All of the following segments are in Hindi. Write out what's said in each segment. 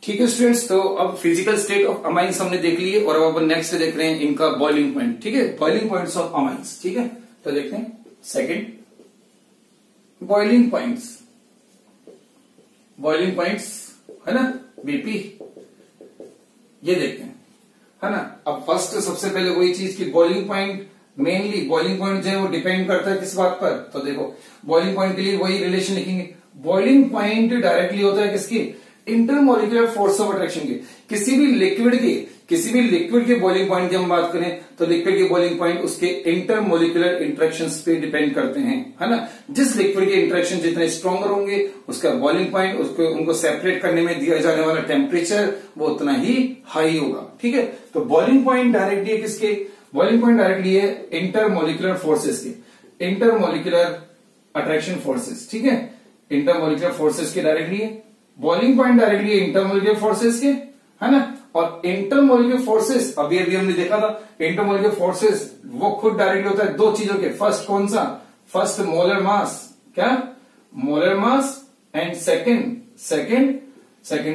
ठीक है स्टूडेंट्स, तो अब फिजिकल स्टेट ऑफ अमाइंस हमने देख लिए और अब अपन नेक्स्ट देख रहे हैं इनका बॉइलिंग पॉइंट। ठीक है, बॉइलिंग पॉइंट्स ऑफ अमाइंस। ठीक है, तो देखते हैं second boiling points. Boiling points है ना बीपी, ये देखते हैं है ना। अब फर्स्ट सबसे पहले वही चीज की boiling point, mainly boiling point जो है वो डिपेंड करता है किस बात पर। तो देखो बॉइलिंग पॉइंट के लिए वही रिलेशन लिखेंगे। बॉइलिंग पॉइंट डायरेक्टली होता है किसकी, इंटरमोलिकुलर फोर्स ऑफ अट्रैक्शन के। किसी भी लिक्विड के बॉइलिंग पॉइंट की हम बात करें तो लिक्विड के बॉइलिंग पॉइंट उसके इंटरमोलिकुलर इंटरेक्शंस पे डिपेंड करते हैं, है ना। जिस लिक्विड के इंटरेक्शन जितने स्ट्रॉन्गर होंगे उसका बॉइलिंग पॉइंट, उसको उनको सेपरेट करने में दिया जाने वाला टेम्परेचर वो उतना ही हाई होगा। ठीक है, तो बॉइलिंग पॉइंट डायरेक्टली है किसके, बॉइलिंग पॉइंट डायरेक्टली है इंटरमोलिकुलर फोर्सेस के, इंटरमोलिकुलर अट्रैक्शन फोर्सेस। ठीक है, इंटरमोलिकुलर फोर्सेस के डायरेक्टली है boiling point, directly intermolecular forces के, है ना। और इंटरमोलिकुलर फोर्सेस अभी हमने देखा था, इंटरमोलिकुलर फोर्सेस वो खुद डायरेक्टली होता है दो चीजों के। फर्स्ट कौन सा, फर्स्ट मोलर मास, क्या molar mass, and second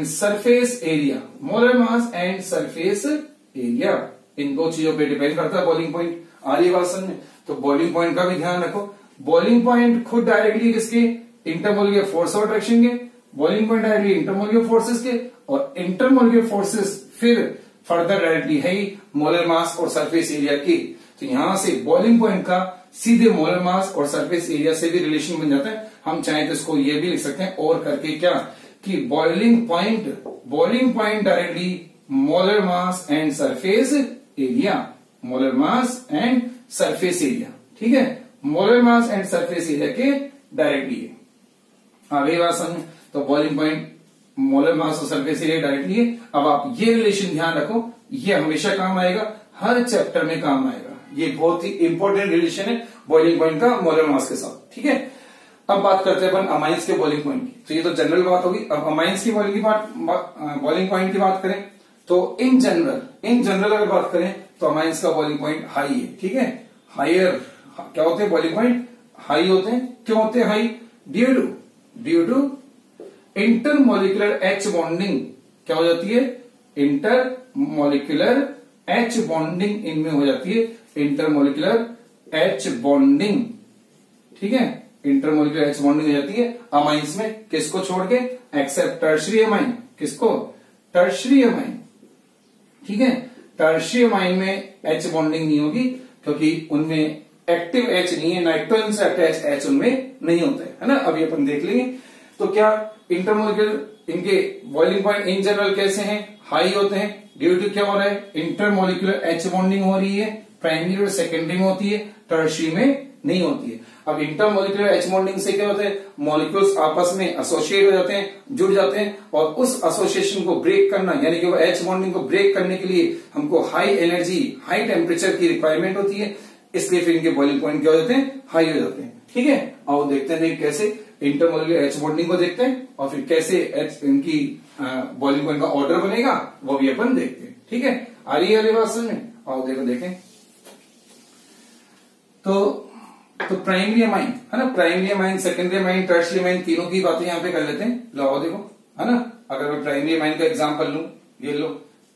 surface area. Molar mass and surface area, इन दो चीजों पे डिपेंड करता है बॉइलिंग पॉइंट। आ रही बात समझ में, तो बॉइलिंग पॉइंट का भी ध्यान रखो। बॉइलिंग पॉइंट खुद डायरेक्टली किसके, इंटरमोलिकुलर फोर्स ऑफ अट्रैक्शन के। Boiling point directly intermolecular forces के, और इंटरमोलिकुलर फोर्सेस फिर फर्दर डायरेक्टली है ही मोलर मास और सरफेस एरिया की। तो यहां से बॉइलिंग पॉइंट का सीधे मोलर मास और सरफेस एरिया से भी रिलेशन बन जाता है। हम चाहें तो इसको ये भी लिख सकते हैं और करके क्या, कि boiling point directly molar mass and surface area, molar mass and surface area. ठीक है, molar mass and surface area के डायरेक्टली है। आ गई बात समझ। तो बॉइलिंग पॉइंट मोलर मास और सरफेस एरिया डायरेक्टली है। अब आप ये रिलेशन ध्यान रखो, ये हमेशा काम आएगा, हर चैप्टर में काम आएगा। ये बहुत ही इंपॉर्टेंट रिलेशन है बॉइलिंग पॉइंट का मोलर मास के साथ। ठीक है, अब बात करते हैं अपन अमाइंस के बॉइलिंग पॉइंट की। तो ये तो जनरल बात होगी। अब अमाइंस की बॉइलिंग पॉइंट की बात करें तो इन जनरल अगर बात करें तो अमाइंस का बॉइलिंग पॉइंट हाई है। ठीक है, हायर क्या होते हैं, बॉइलिंग पॉइंट हाई होते हैं। क्यों होते हैं high, due to intermolecular H bonding. क्या हो जाती है, इंटरमोलिकुलर एच बॉन्डिंग इनमें हो जाती है, इंटरमोलिकुलर एच बॉन्डिंग। ठीक है, इंटरमोलिकुलर एच बॉन्डिंग हो जाती है अमाइंस में, किसको छोड़ के, एक्सेप्ट टर्शियरी अमाइन। किसको, टर्शियरी अमाइन। ठीक है, टर्शियरी अमाइन में एच बॉन्डिंग नहीं होगी क्योंकि उनमें एक्टिव एच नहीं है, नाइट्रोजन से अटैच एच उनमें नहीं होता है ना। अभी अपन देख लेंगे। तो क्या इंटरमोलिकुलर इनके बॉइलिंग पॉइंट इन जनरल कैसे हैं, हाई होते हैं। ड्यू टू क्या हो रहा है, इंटरमोलिकुलर एच बॉन्डिंग हो रही है, प्राइमरी और सेकेंडरी में होती है, टर्शियरी में नहीं होती है। अब इंटरमोलिकुलर एच बॉन्डिंग से क्या होता है, मॉलिक्यूल्स आपस में एसोसिएट हो जाते हैं, जुड़ जाते हैं, और उस एसोसिएशन को ब्रेक करना, यानी कि वो एच बॉन्डिंग को ब्रेक करने के लिए हमको हाई एनर्जी, हाई टेम्परेचर की रिक्वायरमेंट होती है। इसलिए फिर इनके बॉइलिंग पॉइंट क्या हो जाते हैं, हाई हो जाते हैं। ठीक है, आओ देखते हैं कैसे इंटरमोलिकुलर एच बॉन्डिंग को देखते हैं और फिर कैसे एच इनकी बॉइलिंग पॉइंट का ऑर्डर बनेगा वो भी अपन देखते हैं। ठीक है, आ रही है बात समझ में, आओ देखें। तो प्राइमरी अमाइन है ना, primary amine, secondary amine, tertiary amine, तीनों की बातें यहां पे कर लेते हैं। लो देखो है ना, अगर मैं प्राइमरी अमाइन का एग्जांपल लूं, ये लो,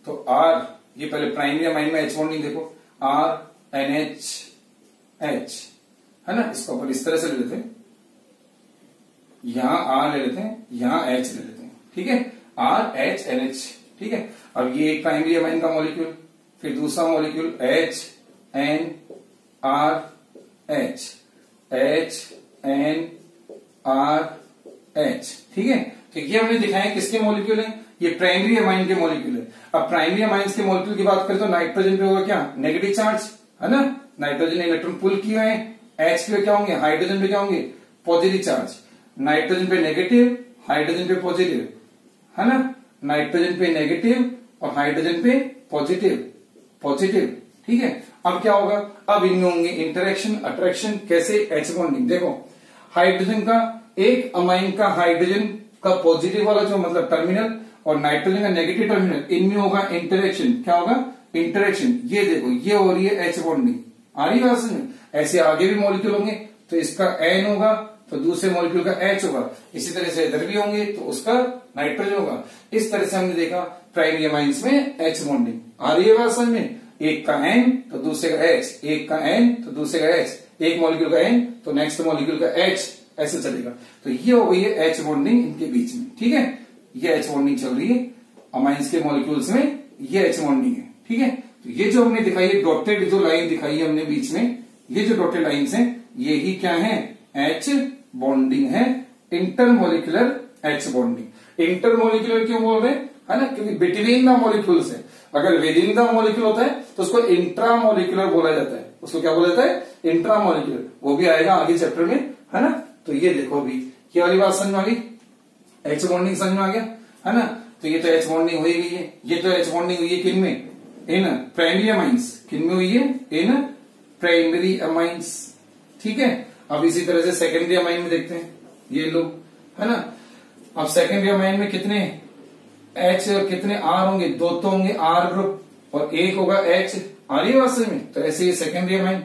तो आर, ये पहले प्राइमरी अमाइन में एच बॉन्डिंग देखो, आर NH H है ना, इसको अपन इस तरह से ले लेते हैं, यहां R ले लेते हैं, यहां H ले लेते हैं। ठीक है, RHNH। ठीक है, अब ये एक प्राइमरी अमाइन का मॉलिक्यूल, फिर दूसरा मॉलिक्यूल HNRH, HNRH। ठीक है, तो ये हमने दिखाया किसके मॉलिक्यूल हैं, ये प्राइमरी अमाइन के मॉलिक्यूल है। अब प्राइमरी अमाइंस के मॉलिक्यूल की बात करें तो नाइट्रोजन पे होगा क्या, नेगेटिव चार्ज, है ना, नाइट्रोजन ने इलेक्ट्रॉन पुल किए हैं। H पे क्या होंगे, हाइड्रोजन पे क्या होंगे, पॉजिटिव चार्ज। नाइट्रोजन पे नेगेटिव, हाइड्रोजन पे पॉजिटिव, है ना, नाइट्रोजन पे नेगेटिव और हाइड्रोजन पे पॉजिटिव। ठीक है, अब क्या होगा, अब इनमें होंगे इंटरेक्शन, अट्रैक्शन। कैसे, एच बॉन्डिंग। देखो हाइड्रोजन का, एक अमाइन का हाइड्रोजन का पॉजिटिव वाला जो मतलब टर्मिनल और नाइट्रोजन का नेगेटिव टर्मिनल, इनमें होगा इंटरेक्शन। क्या होगा, इंटरेक्शन। ये देखो ये हो रही है एच बॉन्डिंग। आ रही बात समझ में। ऐसे आगे भी मॉलिक्यूल होंगे तो इसका N होगा तो दूसरे मॉलिक्यूल का H होगा, इसी तरह से इधर भी होंगे तो उसका नाइट्रोजन होगा। इस तरह से हमने देखा प्राइमरी अमाइंस में H बॉन्डिंग। आ रही है बात समझ में? एक का N तो दूसरे का H, एक का N तो दूसरे का H, एक मॉलिक्यूल का N तो नेक्स्ट मॉलिक्यूल का H, ऐसे चलेगा। तो ये हो गई है H बॉन्डिंग इनके बीच में, ठीक है। ये H बॉन्डिंग चल रही है अमाइंस के मॉलिक्यूल्स में, ये H बॉन्डिंग है, ठीक है। तो ये जो हमने दिखाई है डॉटेड जो लाइन दिखाई है हमने बीच में, ये जो डॉटेड लाइंस हैं ये ही क्या है? H बॉन्डिंग है, इंटरमोलिकुलर H बॉन्डिंग। इंटरमोलिकुलर क्यों बोल रहे हैं? है ना, क्योंकि बिटवीन द मॉलिक्यूल्स है। अगर विद इन द मॉलिक्यूल होता है तो उसको इंट्रामोलिकुलर बोला जाता है। उसको क्या बोला जाता है? इंट्रामोलिकुलर। वो भी आएगा आगे चैप्टर में, है ना। तो ये देखो अभी ये वाली बात समझ में आ गई, H बॉन्डिंग समझ में आ गया, है ना। तो ये तो H बॉन्डिंग हो गई है, ये तो H बॉन्डिंग हुई है किन में? In primary amines. किन में हुई है? इन प्राइमरी अमाइंस, ठीक है। अब इसी तरह से सेकेंडरी अमाइन में देखते हैं, ये लोग, है ना। अब सेकेंडरी अमाइन में कितने H और कितने R होंगे? दो तो होंगे R ग्रुप और एक होगा H। आ रही है बात समझ में? तो ऐसे ये सेकेंडरी अमाइन,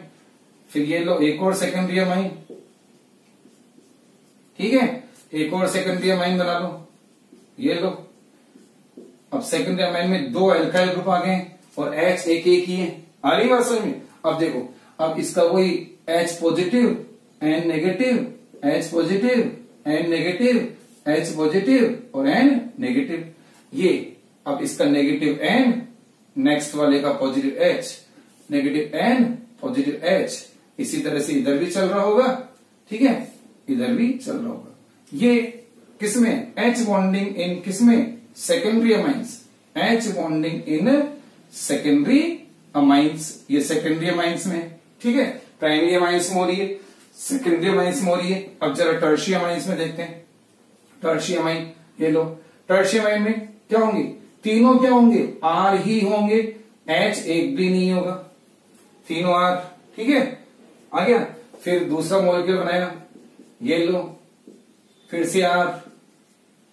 फिर ये लो एक और सेकेंडरी अमाइन, ठीक है। एक और सेकेंडरी अमाइन बना लो, ये लो। अब सेकेंडरी अमाइन में दो एल्काइल ग्रुप आ गए और H एक एक ही है। आ रही बात समझ में? अब देखो, अब इसका वही H positive N negative, H positive N negative, H positive और N नेगेटिव। ये अब इसका नेगेटिव N, नेक्स्ट वाले का positive H, negative N positive H। इसी तरह से इधर भी चल रहा होगा, ठीक है, इधर भी चल रहा होगा। ये किसमें? H बॉन्डिंग इन किसमें? Secondary amines. H bonding in secondary amines, ये सेकेंडरी अमाइंस में, ठीक है। प्राइमरी अमाइंस में हो रही है, सेकेंडरी अमाइंस में हो रही है। अब जरा टर्शियरी अमाइंस में देखते हैं। टर्शियरी अमाइन, ये लो, टर्शियरी अमाइन में क्या होंगे? तीनों क्या होंगे? R ही होंगे, H एक भी नहीं होगा, तीनों R, ठीक है। आ गया। फिर दूसरा मॉलिक्यूल बनाया, ये लो, फिर से R,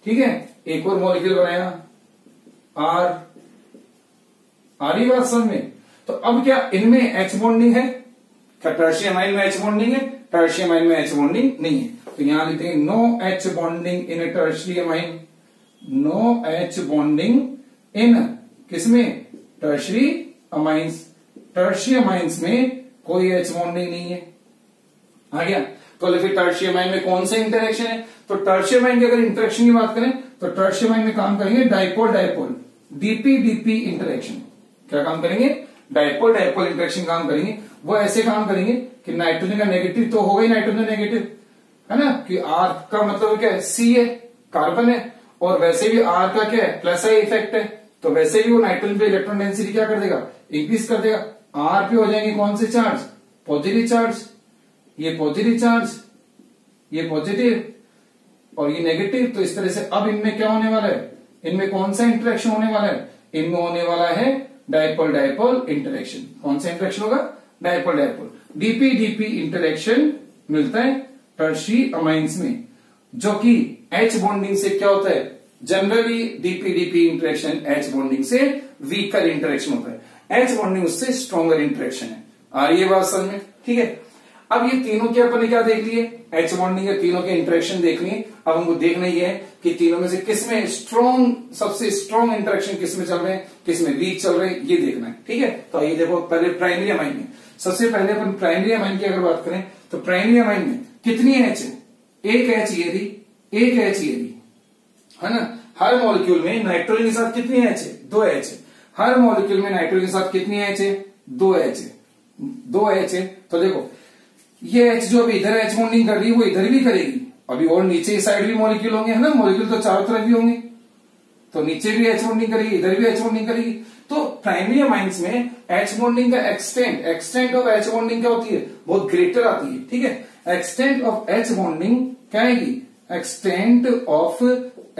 ठीक है। एक और मॉलिक्यूल बनाया R। आ रही बात समझ में? तो अब क्या इनमें H बॉन्डिंग है? क्या टर्शियरी अमाइन में H बॉन्डिंग है? टर्शियरी अमाइन में H बॉन्डिंग नहीं है। तो यहां लिखते हैं no H bonding in tertiary amine. No H bonding in किसमें? Tertiary amines. टर्शियरी अमाइंस में कोई H बॉन्डिंग नहीं है। आ गया। तो फिर टर्शियरी अमाइन में कौन सा इंटरेक्शन है? तो टर्शियरी अमाइन की अगर इंटरेक्शन की बात करें तो टर्शियरी अमाइन में काम करेंगे dipole dipole, DP DP interaction. क्या काम करेंगे? डाइपोल डाइपोल इंटरेक्शन काम करेंगे। वो ऐसे काम करेंगे कि नाइट्रोजन का नेगेटिव तो होगा ही, नाइट्रोजन नेगेटिव, है ना, कि R का मतलब क्या है? C है, कार्बन है, और वैसे भी R का क्या है? प्लस आई इफेक्ट है, तो वैसे भी वो नाइट्रोजन पे इलेक्ट्रॉन डेंसिटी क्या कर देगा? इंक्रीज कर देगा। R पे हो जाएंगे कौन से चार्ज? Positive charge. ये पॉजिटिव चार्ज, ये पॉजिटिव और ये नेगेटिव। तो इस तरह से अब इनमें क्या होने वाला है? इनमें कौन सा इंटरेक्शन होने वाला है? इनमें होने वाला है डाइपोल डाइपोल इंटरेक्शन। कौन सा इंटरेक्शन होगा? Dipole dipole, DP DP interaction मिलता है टर्शियरी अमाइंस में, जो कि H बॉन्डिंग से क्या होता है? Generally DP DP interaction H bonding से वीकर इंटरेक्शन होता है, H बॉन्डिंग उससे स्ट्रॉन्गर इंटरेक्शन है। आ रही है बात समझ में? ठीक है। अब ये तीनों के अपन ने क्या देख लिए? H बॉन्डिंग के तीनों के इंटरेक्शन देख लिए। अब हमको देखना ही है कि तीनों में से किसमें स्ट्रॉन्ग, सबसे स्ट्रॉन्ग इंटरेक्शन किसमें चल रहे हैं, किसमें वीक चल रहे हैं, ये देखना है। ठीक है। तो आइए देखो पहले प्राइमरी अमाइन में। सबसे पहले अपन प्राइमरी अमाइन की अगर बात करें तो प्राइमरी अमाइन में कितनी H है? एक H ये रही, एक H ये रही, है ना। हर मॉलिक्यूल में नाइट्रोजन के साथ कितनी H है? 2 H है। हर मॉलिक्यूल में नाइट्रोजन के साथ कितनी H है? 2 H है। 2 H है। तो देखो ये H जो अभी इधर H बॉन्डिंग कर रही है वो इधर भी करेगी। अभी और नीचे इस साइड भी मॉलिक्यूल होंगे, है ना। मॉलिक्यूल तो चारों तरफ भी होंगे, तो नीचे भी H बॉन्डिंग करेगी, इधर भी H बॉन्डिंग करेगी। तो प्राइमरी अमाइंस में H बॉन्डिंग का एक्सटेंट ऑफ H बॉन्डिंग क्या होती है? बहुत ग्रेटर आती है। ठीक है। एक्सटेंट ऑफ H बॉन्डिंग क्या आएगी? एक्सटेंट ऑफ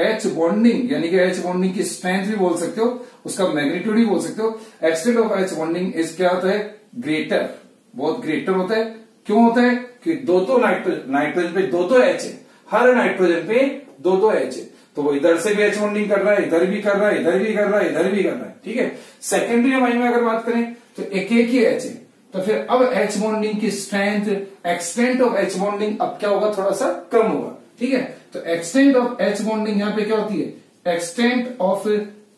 H बॉन्डिंग, यानी कि H बॉन्डिंग की स्ट्रेंथ भी बोल सकते हो, उसका मैग्नीट्यूड भी बोल सकते हो। Extent of H bonding is क्या होता है? ग्रेटर, बहुत ग्रेटर होता है। क्यों होता है? कि दो नाइट्रोजन पे दो H है, हर नाइट्रोजन पे दो H है, तो वो इधर से भी H बॉन्डिंग कर रहा है, इधर भी कर रहा है, इधर भी कर रहा है, इधर भी कर रहा है। ठीक है। सेकेंडरी अमाइन में अगर बात करें तो एक एक ही H है, तो फिर अब H बॉन्डिंग की strength, extent of H bonding अब क्या होगा, थोड़ा सा कम होगा। ठीक है, तो एक्सटेंट ऑफ H बॉन्डिंग यहां पे क्या होती है, एक्सटेंट ऑफ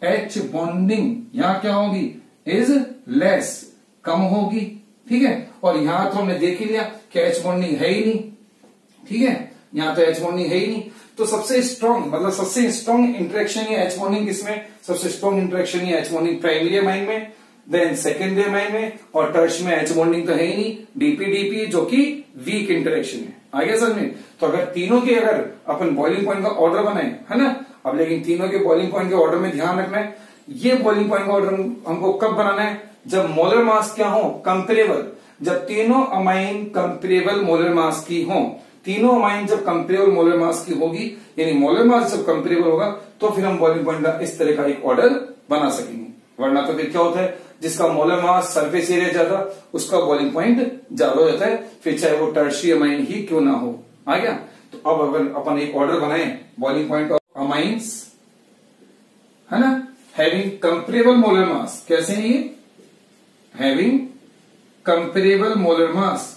H बॉन्डिंग यहां क्या होगी, इज लेस, कम होगी। ठीक है, और यहां तो हमने देख ही लिया कि H बॉन्डिंग है ही नहीं। ठीक है, यहां तो H बॉन्डिंग है ही नहीं, तो सबसे स्ट्रॉन्ग मतलब सबसे स्ट्रॉन्ग इंटरेक्शन ये H बॉन्डिंग किसमें, सबसे स्ट्रॉन्ग इंटरेक्शन ये H बॉन्डिंग प्राइमरी अमाइन में, देन सेकेंडरी अमाइन में, और टर्श में H बॉन्डिंग तो है ही नहीं, डीपीडीपी जो कि वीक इंटरेक्शन है। आगे समझ में, तो अगर तीनों के अगर अपन बॉइलिंग पॉइंट का ऑर्डर बनाए, है ना, अब लेकिन तीनों के बॉइलिंग पॉइंट के ऑर्डर में ध्यान रखना है, ये बॉइलिंग पॉइंट का ऑर्डर हमको कब बनाना है, जब मोलर मास क्या हो, कंपेरेबल, जब तीनों अमाइन कंपेरेबल मोलर मास की हो, तीनों अमाइन जब कंपेरेबल मोलर मास की होगी, यानी मोलर मास जब कंपेरेबल होगा, तो फिर हम बॉइलिंग पॉइंट का इस तरह का एक ऑर्डर बना सकेंगे। वरना तो फिर क्या होता है, जिसका मोलर मास सरफेस एरिया ज्यादा, उसका बॉइलिंग पॉइंट ज्यादा हो जाता है, फिर चाहे वो टर्शियरी अमाइन ही क्यों ना हो। आ गया, तो अब अगर अपन एक ऑर्डर बनाए बॉइलिंग पॉइंट ऑफ अमाइंस, है ना, हैविंग कंपेरेबल मोलर मास, कैसे है ये, having comparable molar mass,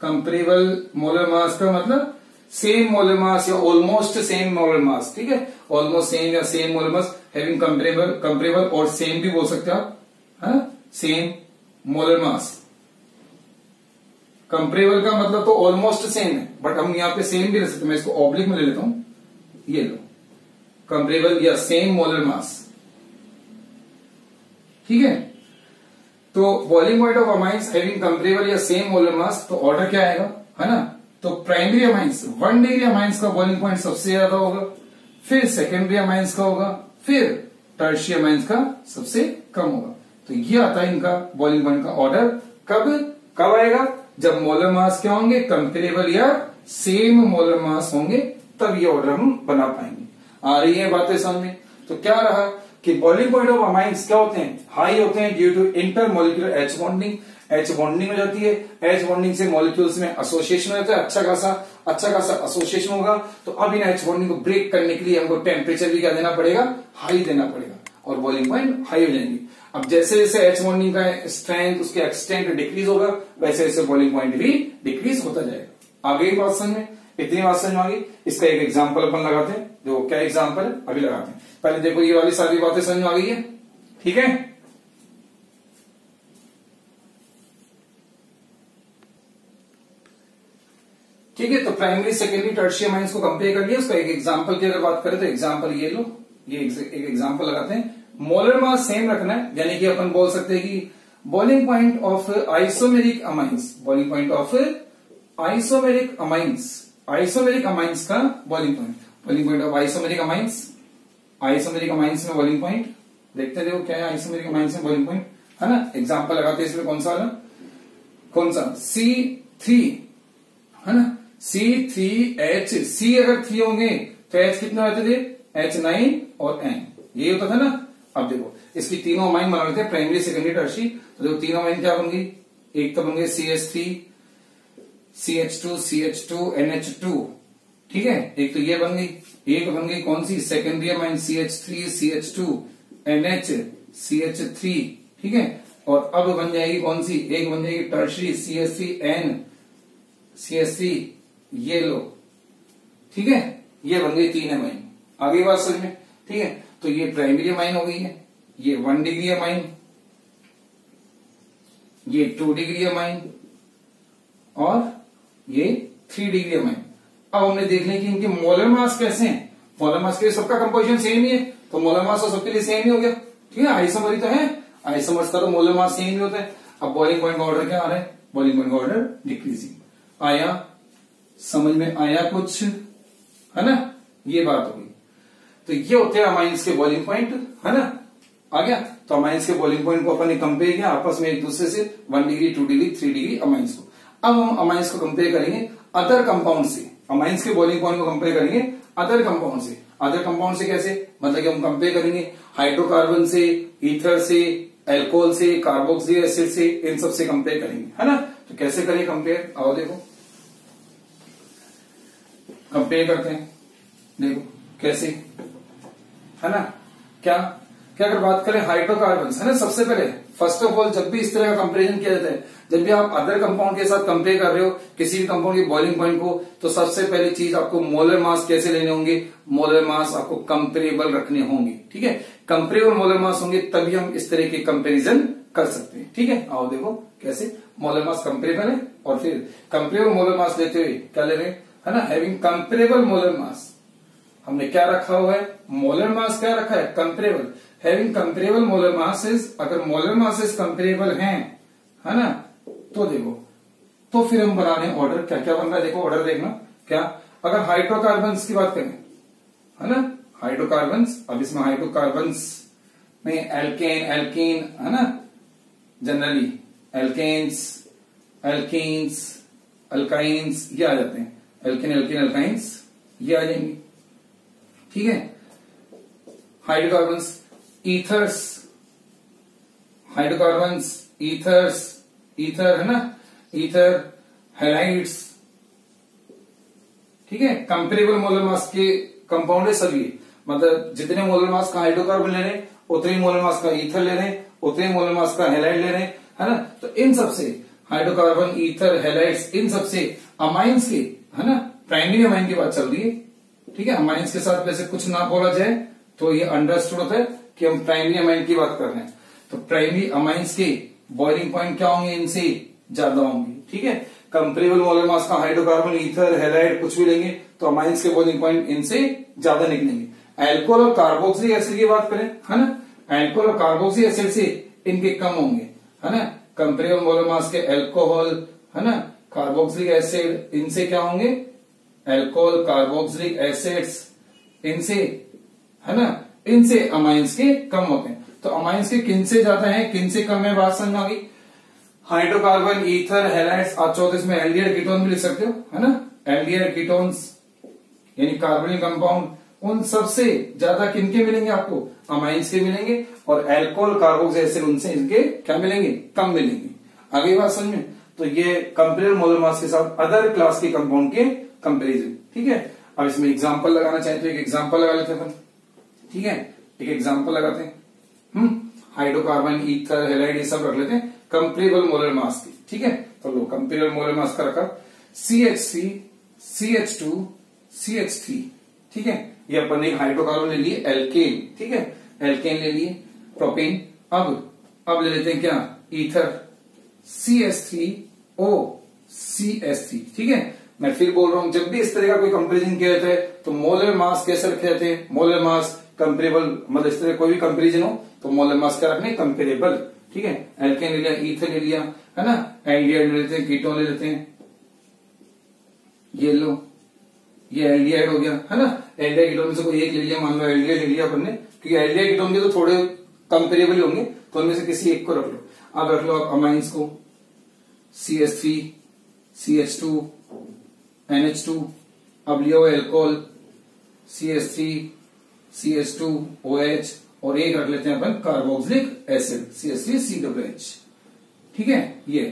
comparable molar mass का मतलब सेम मोलर मास या ऑलमोस्ट सेम मोलर मास। ठीक है, ऑलमोस्ट सेम या same molar mass, having comparable, comparable और सेम भी बोल सकते हैं आप, है, सेम मोलर मास। कंपेरेबल का मतलब तो ऑलमोस्ट सेम है, बट हम यहां पे सेम भी ले सकते हैं, मैं इसको ऑब्लिक में ले लेता हूं, ये लो, कंपेरेबल या सेम मोलर मास। ठीक है, तो boiling point of amines having comparable या सेम मोलर मास, तो ऑर्डर क्या आएगा, है ना, तो प्राइमरी अमाइंस 1 डिग्री अमाइंस का बॉइलिंग पॉइंट सबसे ज्यादा होगा, फिर सेकेंडरी अमाइंस का होगा, फिर टर्शियरी अमाइंस का सबसे कम होगा। तो ये आता है इनका बॉइलिंग पॉइंट का ऑर्डर, कब कब आएगा, जब मोलर मास क्या होंगे, कंपेरेबल या सेम मोलर मास होंगे, तब ये ऑर्डर हम बना पाएंगे। आ रही है बातें समझ में, तो क्या रहा कि बॉइलिंग पॉइंट ऑफ अमाइंस क्या होते हैं, हाई होते हैं due to intermolecular H bonding, H bonding हो जाती है, H बॉन्डिंग से मॉलिक्यूल्स में एसोसिएशन हो जाता है, अच्छा खासा एसोसिएशन होगा, तो अब इन H बॉन्डिंग को ब्रेक करने के लिए हमको टेम्परेचर भी क्या देना पड़ेगा, हाई देना पड़ेगा, और बॉइलिंग पॉइंट हाई हो जाएंगे। अब जैसे जैसे H बॉन्डिंग का स्ट्रेंथ, उसके एक्सटेंट डिक्रीज होगा, वैसे वैसे बॉइलिंग पॉइंट भी डिक्रीज होता जाएगा। आगे की बात समझ में, इतनी बात समझ में आ गई। इसका एक एग्जाम्पल अपन लगाते हैं, जो क्या एग्जाम्पल है अभी लगाते हैं। पहले देखो ये वाली सारी बातें समझ में आ गई है, ठीक है। ठीक है, तो प्राइमरी सेकेंडरी टर्शियरी अमाइंस को कंपेयर कर लिया, उसका एक एग्जांपल की अगर बात करें तो एग्जांपल ये लो, ये एक एग्जांपल लगाते हैं। मोलर मास सेम रखना है, यानी कि अपन बोल सकते हैं कि boiling point of isomeric amines, boiling point of isomeric amines, isomeric amines का boiling point of isomeric amines, isomeric amines में बॉइलिंग पॉइंट देखते हैं, देखो क्या है आइसोमेरिक अमाइंस में बॉइलिंग पॉइंट, है ना। एग्जांपल लगाते हैं इसमें, कौन सा वाला, कौन सा, C3, है ना, C3H, C अगर 3 होंगे तो H कितने होते थे, H9 और N, ये होता था ना। अब देखो इसकी तीनों अमाइन बना लेते हैं, प्राइमरी सेकेंडरी टर्शियरी। तो देखो तीनों अमाइन क्या बन गई, एक तो बन गई CH3, CH2, CH2, NH2, ठीक है। एक तो ये बन गई, एक बन गई कौन सी, secondary amine CH3, CH2, NH, CH3, ठीक है। और अब बन जाएगी कौन सी, एक बन जाएगी टर्शियरी CH3N, CH3, ये लो, ठीक है। ये बन गई 3 अमाइन। आगे बात समझ में, ठीक है। तो ये प्राइमरी अमाइन हो गई है, ये 1 डिग्री अमाइन, ये 2 डिग्री अमाइन, और ये 3 डिग्री अमाइन। अब हमने देख लिया कि इनके मोलर मास कैसे हैं। मोलर मास के लिए सबका कंपोजिशन सेम ही है, तो मोलर मास तो सबके लिए सेम ही हो गया, ठीक है। आइसोमर तो है, आइसोमर्स का तो मोलर मास सेम ही होता है। अब बॉइलिंग पॉइंट का ऑर्डर क्या आ रहा है, बॉइलिंग पॉइंट का ऑर्डर डिक्रीजिंग। आया समझ में, आया कुछ, है ना, ये बात होगी। तो ये होते हैं अमाइंस के बॉइलिंग पॉइंट, है ना। आ गया, तो अमाइंस के बॉइलिंग पॉइंट को अपन ने कंपेयर किया आपस में एक दूसरे से, 1 डिग्री, 2 डिग्री, 3 डिग्री अमाइंस को। अब हम अमाइंस को कंपेयर करेंगे अदर कंपाउंड से, अमाइंस के बॉइलिंग पॉइंट को कंपेयर करेंगे अदर कंपाउंड से। अदर कंपाउंड से कैसे, मतलब कि हम कंपेयर करेंगे हाइड्रोकार्बन से, ईथर से, एल्कोहल से, कार्बोक्सिलिक एसिड से, इन सब से कंपेयर करेंगे, है ना। तो कैसे करें कंपेयर, आओ देखो कंपेयर करते हैं, देखो कैसे, है ना। क्या, कि अगर बात करें हाइड्रोकार्बन्स है ना, सबसे पहले फर्स्ट ऑफ ऑल जब भी इस तरह का कंपेरिजन किया जाता है, जब भी आप अदर कंपाउंड के साथ कंपेयर कर रहे हो किसी भी कंपाउंड के बॉइलिंग पॉइंट को, तो सबसे पहली चीज आपको मोलर मास कैसे लेने होंगे, मोलर मास आपको कंपेरेबल रखने होंगे। ठीक है, कंपेरेबल मोलर मास होंगे तभी हम इस तरह के कंपेरिजन कर सकते हैं। ठीक है, आओ देखो कैसे मोलर मास कंपेरेबल है, और फिर कंपेरेबल मोलर मास लेते हुए क्या ले रहे हैं, है ना, हैविंग कंपेरेबल मोलर मास। हमने क्या रखा हुआ है, मोलर मास क्या रखा है, comparable. Having comparable molar masses, अगर मोलर मासेस कंपेरेबल हैं, है ना, तो देखो, तो फिर हम बना रहे हैं ऑर्डर। क्या क्या बन रहा है देखो, ऑर्डर देखना क्या। अगर हाइड्रोकार्बन्स की बात करें, है ना, हाइड्रोकार्बन्स, अब इसमें हाइड्रोकार्बन्स में एल्केन, एल्कीन, है ना, जनरली एल्केन्स, एल्कीन्स, अल्काइंस ये आ जाते हैं, एल्केन, एल्कीन, अल्काइंस ये आ जाएंगे। ठीक है, hydrocarbons, ethers, hydrocarbons, ethers, ether है ना, ईथर, हैलाइड्स। ठीक है, कंपेरेबल मोलर मास के कंपाउंड है सभी, मतलब जितने मोलर मास का हाइड्रोकार्बन ले रहे हैं उतने ही मोलर मास का ईथर ले रहे हैं, उतने ही मोलर मास का हैलाइड ले रहे हैं, है ना। तो इन सबसे हाइड्रोकार्बन, ईथर, हैलाइड्स, इन सबसे अमाइंस के, है ना, प्राइमरी अमाइन की बात चल रही है। ठीक है, अमाइंस के साथ वैसे कुछ ना बोला जाए तो ये अंडरस्टूड होता है कि हम प्राइमरी अमाइन की बात कर रहे हैं। तो प्राइमरी अमाइंस के बॉइलिंग पॉइंट क्या होंगे, इनसे ज्यादा होंगे। ठीक है, कंपेरेबल मोलर मास का हाइड्रोकार्बन, ईथर, हैलाइड कुछ भी लेंगे तो अमाइंस के बॉइलिंग पॉइंट इनसे ज्यादा निकलेंगे। अल्कोहल और कार्बोक्सिलिक एसिड की बात करें, है ना, अल्कोहल और कार्बोक्सिलिक एसिड से इनके कम होंगे, है ना। कंपेरेबल मोलर मास के अल्कोहल, है ना, कार्बोक्सिलिक एसिड, इनसे क्या होंगे, अल्कोहल, कार्बोक्सिलिक एसिड्स, इनसे, है ना, इनसे अमाइंस के कम होते हैं। तो अमाइंस के किन से ज्यादा है, किन से कम है, बात समझ आ गई। हाइड्रोकार्बन, ईथर, हैलाइड्स, आप चौथे इसमें एल्डिहाइड कीटोन भी लिख सकते हो, है ना, एल्डिहाइड कीटोन्स यानी कार्बोनिल कंपाउंड, उन सबसे ज्यादा किनके मिलेंगे आपको, अमाइंस के मिलेंगे, और अल्कोहल, कार्बोक्सिलिक एसिड उनसे इनके क्या मिलेंगे, कम मिलेंगे। आगे बात समझ में। तो ये कंपेरेबल मोलर मास के साथ अदर क्लास के कंपाउंड के कंपेरिजन। ठीक है, अब इसमें एग्जांपल लगाना चाहे तो एक एग्जांपल लगा लेते हैं अपन। ठीक है, एक एग्जांपल लगाते हैं, हाइड्रोकार्बन, ईथर, हैलाइड ये सब रख लेते हैं कंपेरेबल मोलर मास की। ठीक है, तो लो कंपेरेबल मोलर मास का रखा CH3, CH2, CH3। ठीक है, ये अपन ने हाइड्रोकार्बन ले लिए, एल्केन। ठीक है, एल्केन ले लिए, प्रोपेन। अब ले लेते हैं क्या, ईथर, CH3O, CH3। ठीक है, मैं फिर बोल रहा हूं, जब भी इस तरह का कोई कंपेरिजन किया जाता है तो मोलर मास कैसे रखे जाते हैं, मोलर मास कंपेरेबल, मतलब इस तरह कोई भी कंपेरिजन हो तो मोलर मास क्या रखने, कंपेरेबल। ठीक है, एल्केन ले लिया, ईथर ले लिया, है ना, एल्डिहाइड ले लेते हैं, कीटोन ले लेते हैं, ये लो, ये एल्डिहाइड हो गया, है ना। एल्डिहाइड कीटोन में से कोई एक ले लिया, मान लो एल्डिहाइड ले लिया अपन ने, क्योंकि एल्डिहाइड कीटोन भी तो थोड़े कंपेरेबल होंगे, तो उनमें से किसी एक को रख लो। अब रख लो आप अमाइंस को, CH3, CH2, NH2। अब लिया एल्कोहल, CH3, CH2OH, और एक रख लेते हैं अपन कार्बोक्सिलिक एसिड, CH3COOH। ठीक है, ये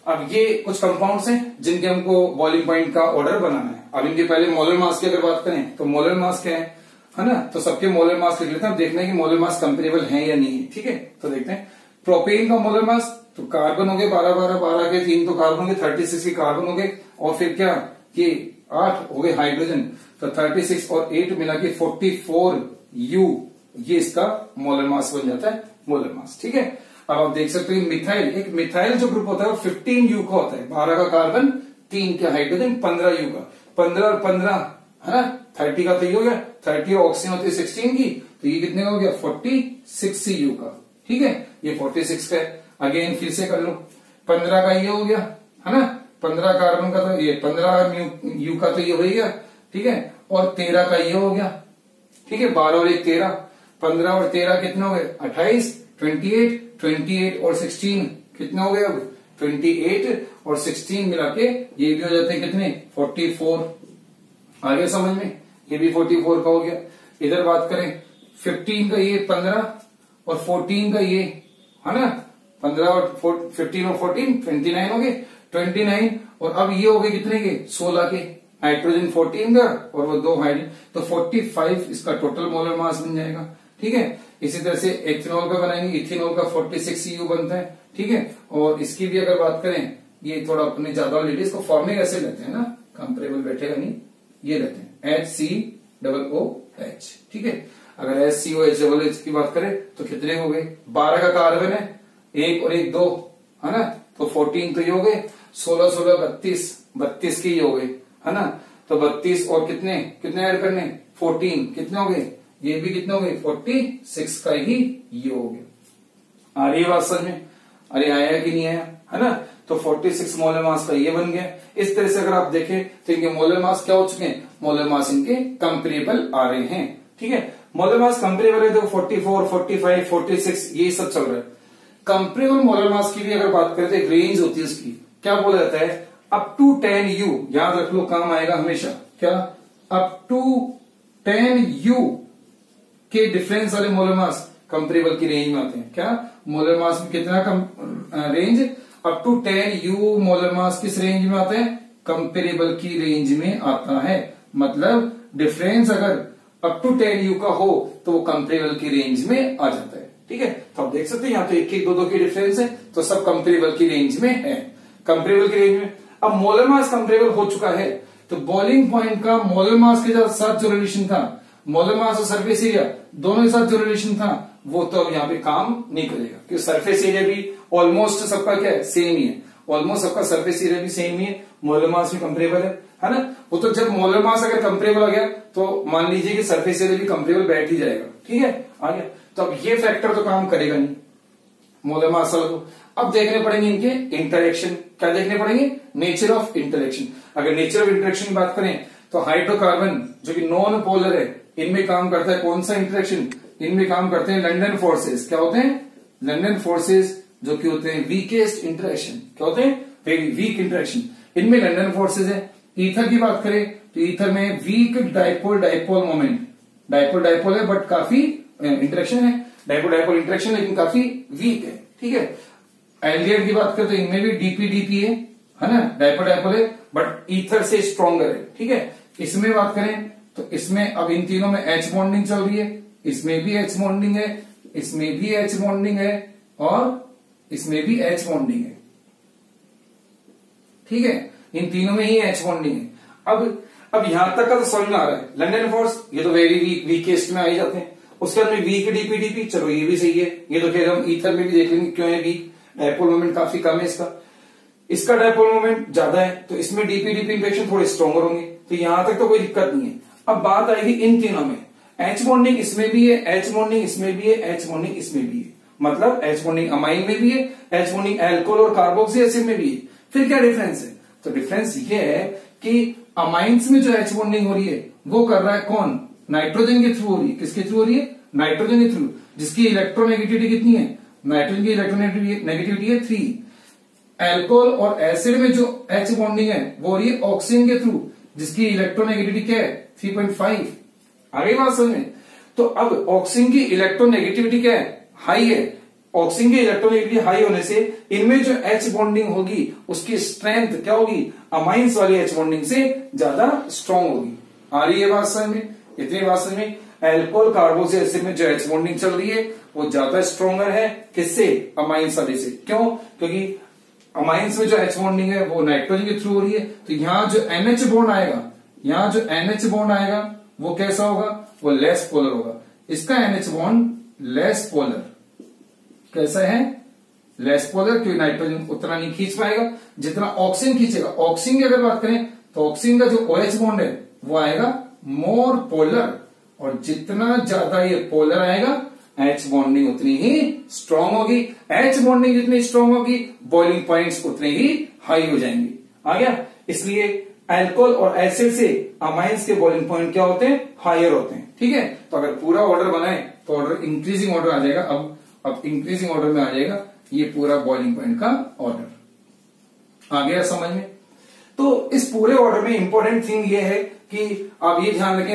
अब ये कुछ कंपाउंड्स हैं जिनके हमको बॉइलिंग पॉइंट का ऑर्डर बनाना है। अब इनके पहले मोलर मास की अगर बात करें तो मोलर मास क्या है ना, तो सबके मोलर मास लिख लेते हैं, देखना है कि मोलर मास कंपेरेबल है या नहीं है। ठीक है, तो देखते हैं प्रोपेन का मोलर मास, तो कार्बन हो गए 12 के 3 तो कार्बन हो गए, 36 के कार्बन हो गए, और फिर क्या, ये 8 हो गए हाइड्रोजन, तो 36 और 8 मिला के 44U, ये इसका मोलर मास बन जाता है, मोलर मास। ठीक है, अब आप देख सकते हो मिथाइल, एक मिथाइल जो ग्रुप होता है वो 15U का होता है, 12 का कार्बन, 3 का हाइड्रोजन, 15U का, 15 और 15 है ना, 30 का तो ये हो गया, 30 और ऑक्सीजन होती है 16 की, तो ये कितने का हो गया, 46U का। ठीक है, ये 46 का है। अगेन फिर से कर लो, 15 का ये हो गया, है ना, 15 कार्बन का तो ये 15U का तो ये हो गया। ठीक है, और 13 का ये हो गया। ठीक है, 12 और 1 13, 15 और 13 कितने हो गए, 28, 28 और 16 कितने हो गए, अब 28 और 16 मिला के ये भी हो जाते हैं कितने, 44। आगे समझ में, ये भी 44 का हो गया। इधर बात करें 15 का ये 15 और 14 का ये, है ना, 15 और 15 और 14 29 हो गए, 29, और अब ये हो गए कितने के, 16 के, हाइड्रोजन 14 का और वो 2 हाइड्रोजन, तो 45 इसका टोटल मोलर मास बन जाएगा। ठीक है। इसी तरह से इथेनॉल का बनाएंगे, इथेनॉल का 46 CU बनता है, ठीक है। और इसकी भी अगर बात करें, ये थोड़ा अपने ज्यादा ऑलरेडी, इसको फॉर्मिंग ऐसे लेते हैं ना, कंपेरेबल बैठेगा नहीं, ये लेते हैं HCOOH, ठीक है। अगर HCOH की बात करें तो कितने हो गए, 12 का कार्बन है, 1 और 1 2, है ना, तो 14 तो ये हो गए, 16 16 32 के ही हो गए, है ना। तो 32 और कितने कितने ऐड करने, 14, कितने हो गए, ये भी कितने हो गए, 46 का ही ये हो गया। आ रही है बात समझ में, अरे आया कि नहीं आया, है ना। तो 46 मोलर मास का ये बन गया। इस तरह से अगर आप देखें तो इनके मोलर मास क्या हो चुके हैं, मोलर मास इनके कंपेरेबल आ रहे हैं, ठीक है। मोलर मास कंपेरेबल है तो 44 45 46 ये सब चल रहा है। कंपेरेबल मोलर मास की भी अगर बात करें तो एक रेंज होती है उसकी, क्या बोला जाता है, अप टू 10 U, याद रख लो, काम आएगा हमेशा, क्या, अप टू 10 U के डिफरेंस वाले मोलर मास कंपेरेबल की रेंज में आते हैं। क्या, मोलर मास में कितना कम range, up to 10 U molar mass किस रेंज में आता है, कंपेरेबल की रेंज में आता है। मतलब डिफरेंस अगर अप टू 10 U का हो तो वो कंपेरेबल की रेंज में आ जाता है, ठीक है। तो आप देख सकते हैं यहाँ तो 1 1 2 2 की डिफरेंस है, तो सब कंपेरेबल की रेंज में है, कंपेरेबल की रेंज में। अब मोलर मास कंपेरेबल हो चुका है तो बॉइलिंग पॉइंट का मोलर मास के साथ जो रिलेशन था, मोलर मास और सरफेस एरिया दोनों के साथ जो रिलेशन था, वो तो अब यहाँ पे काम नहीं करेगा, क्योंकि सरफेस एरिया भी ऑलमोस्ट सबका क्या है, सेम ही है, ऑलमोस्ट सबका सरफेस एरिया भी सेम ही है, मोलर मास भी कंपेरेबल है ना। वो तो जब मोलर मास अगर कंपेरेबल आ गया तो मान लीजिए कि सरफेस एरिया भी कंपेरेबल बैठ ही जाएगा, ठीक है, आ गया। तो अब ये फैक्टर तो काम करेगा नहीं मोलर मास वाला। अब देखने पड़ेंगे इनके इंटरेक्शन, क्या देखने पड़ेंगे, नेचर ऑफ इंटरेक्शन। अगर नेचर ऑफ इंटरेक्शन की बात करें तो हाइड्रोकार्बन जो कि नॉन पोलर है, इनमें काम करता है कौन सा इंटरेक्शन, इनमें काम करते हैं लंडन फोर्सेस। क्या होते हैं, लंडन फोर्सेस, जो कि होते हैं वीकेस्ट इंटरेक्शन। क्या होते हैं, वेरी वीक इंटरेक्शन, इनमें लंडन फोर्सेस है। ईथर की बात करें तो ईथर में weak dipole dipole moment, dipole dipole है बट काफी इंटरेक्शन है, डाइपोल डाइपोल इंटरेक्शन, लेकिन काफी वीक है, ठीक है। एल्डिहाइड की बात करें तो इनमें भी डीपी है ना, डाइपोल डाइपोल है बट ईथर से स्ट्रॉन्गर है, ठीक है। इसमें बात करें तो इसमें अब इन तीनों में H बॉन्डिंग चल रही है, इसमें भी H बॉन्डिंग है, इसमें भी H बॉन्डिंग है और इसमें भी H बॉन्डिंग है, ठीक है। इन तीनों में ही H बॉन्डिंग है। अब यहां तक का तो समझ में आ रहा है, लंडन फोर्स ये तो वेरी वीक, वीकेस्ट में आ ही जाते हैं। उसके बाद में वीक डीपी, चलो ये भी सही है, ये तो खैर हम ईथर में भी देख लेंगे क्यों है वीक, डाइपोल मोमेंट काफी कम है इसका डाइपोल मोमेंट ज्यादा है, तो इसमें डीपी इंफेक्शन थोड़े स्ट्रॉन्गर होंगे, तो यहां तक तो कोई दिक्कत नहीं है। अब बात आएगी इन तीनों में, H बॉन्डिंग इसमें भी है, H बॉन्डिंग इसमें भी है, H बॉन्डिंग इसमें भी है, मतलब H बॉन्डिंग अमाइन में भी है, H बॉन्डिंग अल्कोहल और कार्बोक्सी एसिड में भी है। फिर क्या डिफरेंस है, तो डिफरेंस ये है कि अमाइंस में जो H बॉन्डिंग हो रही है वो कर रहा है कौन, नाइट्रोजन के थ्रू हो रही है। किसके थ्रू हो रही है, नाइट्रोजन के थ्रू, जिसकी इलेक्ट्रोनेगेटिविटी कितनी है, नाइट्रोजन की इलेक्ट्रोनेगेटिविटी है 3। अल्कोहल और एसिड में जो H बॉन्डिंग है वो हो रही है ऑक्सीजन के थ्रू, जिसकी इलेक्ट्रोनेगेटिविटी क्या है 3.5। आगे बात समझ में। तो अब ऑक्सीजन की इलेक्ट्रोनेगेटिविटी क्या है, हाई है, ऑक्सीजन की इलेक्ट्रोनेगेटिविटी हाई होने से इनमें जो H बॉन्डिंग होगी उसकी स्ट्रेंथ क्या होगी, अमाइंस वाली H बॉन्डिंग से ज्यादा स्ट्रॉन्ग होगी। आ रही है बात समझ में, इतनी बात समझ में। अल्कोहल कार्बोक्सी एसिड में जो H बॉन्डिंग चल रही है वो ज्यादा स्ट्रॉन्गर है, किससे, अमाइंस वाले से। क्यों, क्योंकि अमाइंस में जो H बॉन्डिंग है वो नाइट्रोजन के थ्रू हो रही है, तो यहां जो NH बॉन्ड आएगा, यहां जो NH बॉन्ड आएगा वो कैसा होगा, वो लेस पोलर होगा। इसका NH बॉन्ड लेस पोलर, कैसा है, लेस पोलर, क्योंकि नाइट्रोजन उतना नहीं खींच पाएगा जितना ऑक्सीजन खींचेगा। ऑक्सीजन की अगर बात करें तो ऑक्सीजन का जो OH बॉन्ड है वो आएगा मोर पोलर, और जितना ज्यादा ये पोलर आएगा H बॉन्डिंग उतनी ही स्ट्रांग होगी, H बॉन्डिंग जितनी स्ट्रांग होगी बॉइलिंग पॉइंट्स उतने ही हाई हो जाएंगे। आ गया। इसलिए अल्कोहल और एसिड से अमाइंस के बॉइलिंग पॉइंट क्या होते हैं, हायर होते हैं, ठीक है। तो अगर पूरा ऑर्डर बनाए तो ऑर्डर इंक्रीजिंग ऑर्डर आ जाएगा। अब इंक्रीजिंग ऑर्डर में आ जाएगा ये पूरा बॉइलिंग पॉइंट का ऑर्डर। आ गया समझ में। तो इस पूरे ऑर्डर में इंपॉर्टेंट थिंग ये है कि आप ये ध्यान रखें,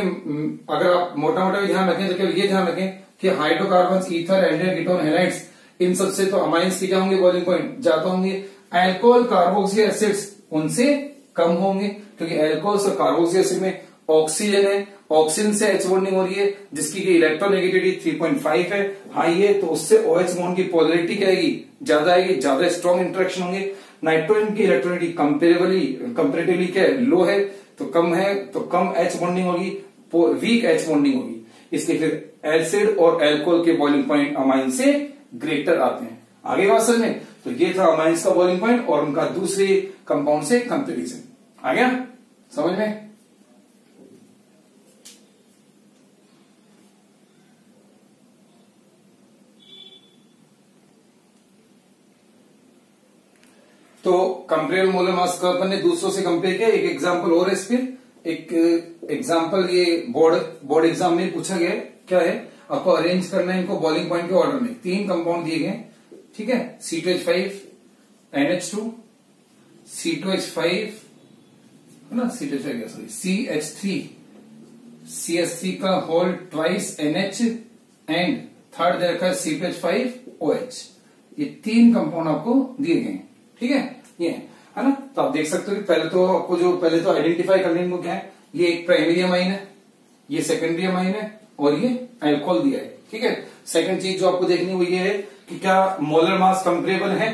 अगर आप मोटा मोटा भी ध्यान रखें तो केवल ये ध्यान रखें कि hydrocarbons, ether, aldehyde, ketone, halides, इन सबसे तो अमाइंस की क्या होंगे, बॉइलिंग पॉइंट ज्यादा होंगे। अल्कोहल, कार्बोक्सी एसिड्स उनसे कम होंगे, क्योंकि अल्कोहल और कार्बोक्सी एसिड में ऑक्सीजन है, ऑक्सीजन से H बॉन्डिंग हो रही है जिसकी इलेक्ट्रोनेगेटिविटी 3.5 है, हाई है, तो उससे OH बॉन्ड की पोलरिटी क्या आएगी, ज्यादा आएगी, ज्यादा स्ट्रॉन्ग इंटरेक्शन होंगे। नाइट्रोजन की इलेक्ट्रोनेगेटिविटी कंपेरेटिवली क्या लो है, तो कम H बॉन्डिंग होगी, वीक H बॉन्डिंग होगी, इसलिए फिर एसिड और एल्कोहल के बॉइलिंग पॉइंट अमाइन से ग्रेटर आते हैं। आगे बात समझ में, तो ये था अमाइंस का बॉइलिंग पॉइंट और उनका दूसरे कंपाउंड से कंपेरिजन। आ गया समझ में? तो कंपेरेबल मोलर मास का अपन ने दूसरों से कंपेयर किया। एक एग्जांपल और है इस पे, एक एग्जांपल ये बोर्ड एग्जाम में पूछा गया है, क्या है, आपको अरेंज करना है इनको बॉइलिंग पॉइंट के ऑर्डर में। 3 कंपाउंड दिए गए, ठीक है, C2H5 NH2, C2H5 है ना, C2H5 सॉरी CH3 CH3 का whole twice NH and third दे रखा है C2H5 OH। ये 3 कंपाउंड आपको दिए गए, ठीक है, ये है ना। तो आप देख सकते हो कि पहले तो आइडेंटिफाई करने को क्या है, ये एक प्राइमरी अमाइन है, ये सेकेंडरी अमाइन है और ये अल्कोहल दिया है, ठीक है। सेकंड चीज जो आपको देखनी वो ये है कि क्या मोलर मास कंपेरेबल है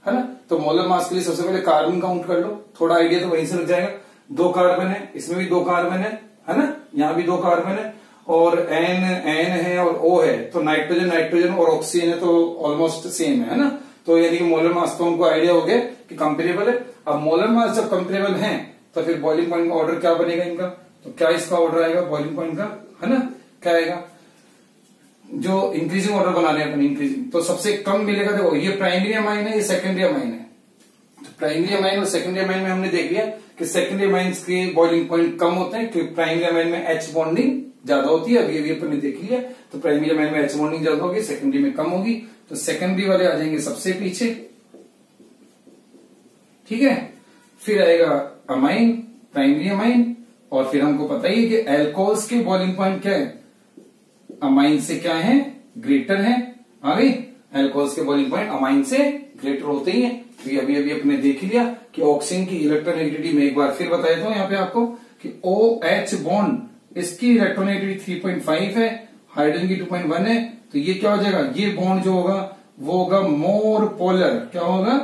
ना। तो मोलर मास के लिए सबसे पहले कार्बन काउंट कर लो, थोड़ा आइडिया तो वहीं से लग जाएगा। 2 कार्बन है, इसमें भी 2 कार्बन है ना, यहाँ भी 2 कार्बन है और N है और O है, तो नाइट्रोजन और ऑक्सीजन है, तो ऑलमोस्ट सेम है ना। तो यानी कि मोलर मास तो हमको आइडिया हो गया कि कंपेरेबल है। अब मोलर मास जब कंपेरेबल है तो फिर बॉइलिंग पॉइंट का ऑर्डर क्या बनेगा इनका, तो क्या इसका ऑर्डर आएगा बॉइलिंग पॉइंट का, है ना, क्या आएगा, जो इंक्रीजिंग ऑर्डर बना रहे हैं अपन, इंक्रीजिंग, तो सबसे कम मिलेगा। देखो ये प्राइमरी अमाइन है, ये सेकेंडरी अमाइन है, तो प्राइमरी अमाइन और सेकेंडरी अमाइन में हमने देख लिया कि सेकेंडरी अमाइंस के बॉइलिंग पॉइंट कम होते हैं क्योंकि प्राइमरी अमाइन में H बॉन्डिंग ज्यादा होती है। अभी अपन ने देख लिया, तो प्राइमरी अमाइन में H बॉन्डिंग ज्यादा होगी, सेकेंडरी में कम होगी, तो सेकेंडरी वाले आ जाएंगे सबसे पीछे, ठीक है। फिर आएगा अमाइन, प्राइमरी अमाइन, और फिर हमको पता ही है कि एल्कोहल्स के बॉइलिंग पॉइंट क्या है, अमाइन से क्या है, ग्रेटर है। आ गई, एल्कोहल्स के बॉइलिंग पॉइंट अमाइन से ग्रेटर होते ही है। तो अभी अपने देख लिया कि ऑक्सीजन की इलेक्ट्रोनेगेटिविटी में एक बार फिर बता देता हूं यहाँ पे आपको कि OH बॉन्ड इसकी इलेक्ट्रोनेगेटिविटी 3.5 है, हाइड्रोजन की 2.1 है, तो ये क्या हो जाएगा, ये बॉन्ड जो होगा वो होगा मोर पोलर, क्या होगा,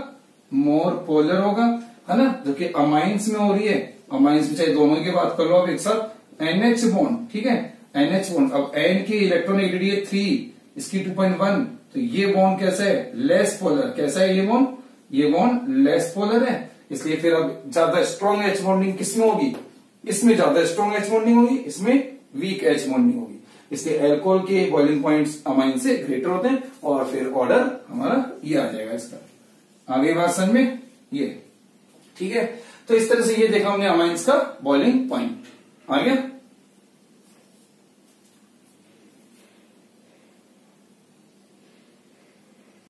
मोर पोलर होगा, है ना, जो कि अमाइंस में हो रही है। अमाइंस में चाहे दोनों की बात कर लो आप एक साथ, NH बॉन्ड, ठीक है, NH बॉन्ड। अब N की इलेक्ट्रोनेगेटिविटी है 3, इसकी 2.1, तो ये बॉन्ड कैसा है, लेस पोलर। कैसा है ये बॉन्ड लेस पोलर है, इसलिए फिर अब ज्यादा स्ट्रॉन्ग H बॉन्डिंग किसमें होगी, इसमें ज्यादा स्ट्रॉन्ग H बॉन्डिंग होगी, इसमें वीक H बॉन्डिंग होगी। इसलिए एल्कोहल के बॉइलिंग पॉइंट्स अमाइन से ग्रेटर होते हैं और फिर ऑर्डर हमारा ये आ जाएगा इसका। आगे बात समझ में, ये ठीक है। तो इस तरह से ये देखा हमने अमाइंस का बॉइलिंग पॉइंट। आ गया।